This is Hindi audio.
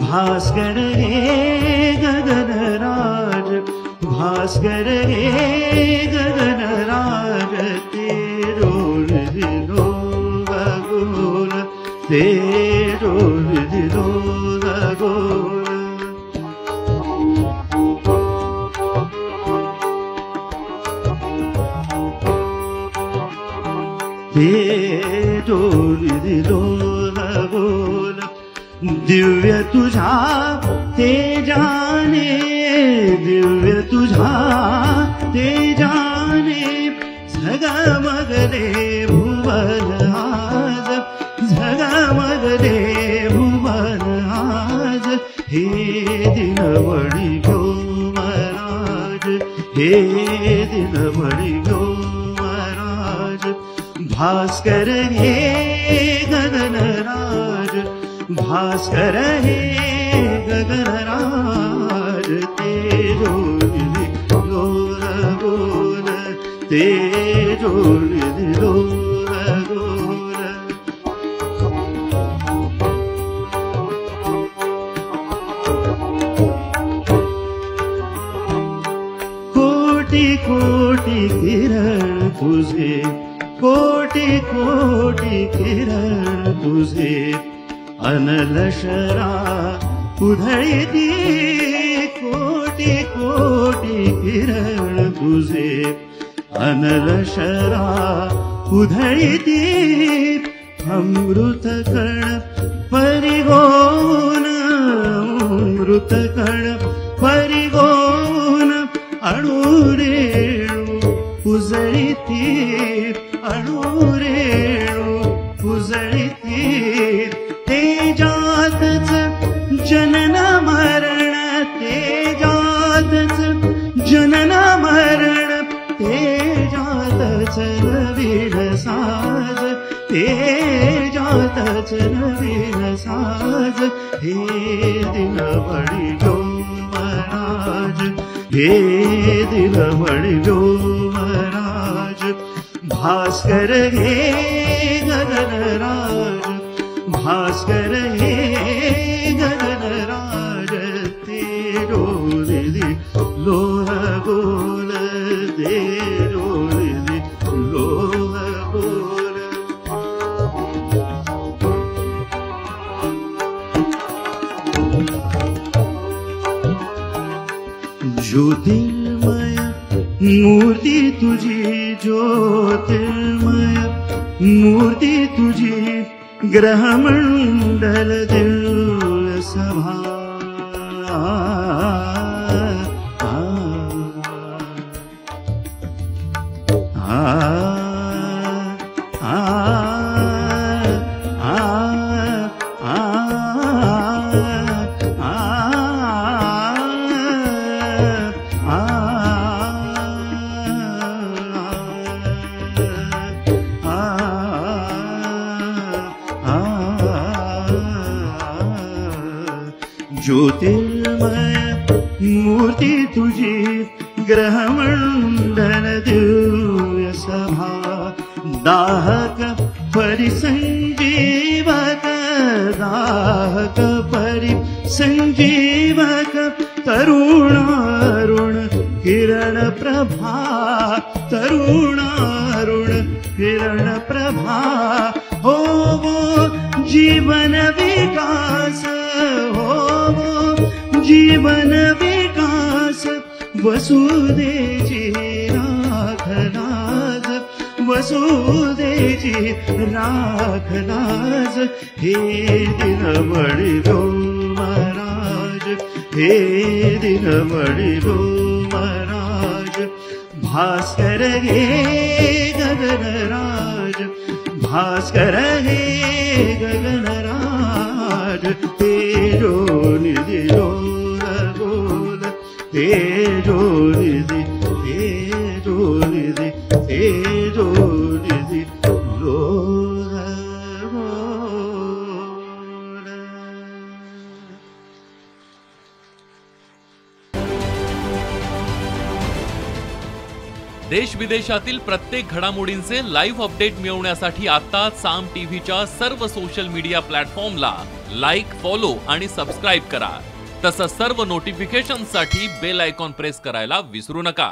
भास्कर हे गगनराज, भास्कर हे गगनराज, तेरो दिलो खगोल, तेरो दिलो खगोल। तेरो दिलो खगोल, दिव्य तुझा तेजाने, दिव्य तुझा तेजाने, झगमगले भुवन आज, झगमगले भुवन आज। हे दिनवडी गो महाराज, हे दिनवडी गो महाराज, भास्कर हे गगनराज, भास्कर हे गगनराज, तेजो दिलो खगोल, तेजो दिलो खगोल। कोटि कोटि किरण तुझे, कोटि कोटि किरण तुझे, अनलशरा उधळती, कोटि कोटि किरण तुझे, अनलशरा उधळती। अमृत कण परिगोन, अमृत कण परिगोन, अणुरेणु उजळती, अणुरेणु उजळती। तेजातच जनन मरण, तेजातच जनन मरण, तेजातच नवीन साज, तेजातच नवीन साज। हे दिनवडी गो महाराज, हे दिनवडी गो महाराज, भास्कर हे गगनराज, भास्कर हे गगनराज, तेरो दिलो खगोल, तेरो दिलो खगोल। ज्योतिर्मय मूर्ती तुझी, ज्योतिर्मय मूर्ती तुझी, ग्रहमंडल दिव्य सभा। ज्योतिर्मय मूर्ती तुझी, ग्रहमंडल दिव्य सभा। दाहक परिसंजीवक, दाहक परिसंजीवक, तरुणारुण किरण प्रभा, तरुणारुण किरण प्रभा। हो वो जीवन विकास, हो वो जीवन विकास, वसुदेची राखलाज, वसुदेची राखलाज। हे दिनवडी गो महाराज, हे दिनवडी गो महाराज, भास्कर हे गगनराज, भास्कर हे गगनराज तेजो निधि जोर बोल तेजो निधि तेजो निधि तेजो निधि जोर बोल। देश विदेशातील प्रत्येक घडामोडींचे लाईव्ह अपडेट मिळवण्यासाठी आता साम टीव्हीच्या सर्व सोशल मीडिया प्लॅटफॉर्मला लाईक, फॉलो आणि सबस्क्राईब करा। तसंच सर्व नोटिफिकेशनसाठी बेल आयकॉन प्रेस करायला विसरू नका।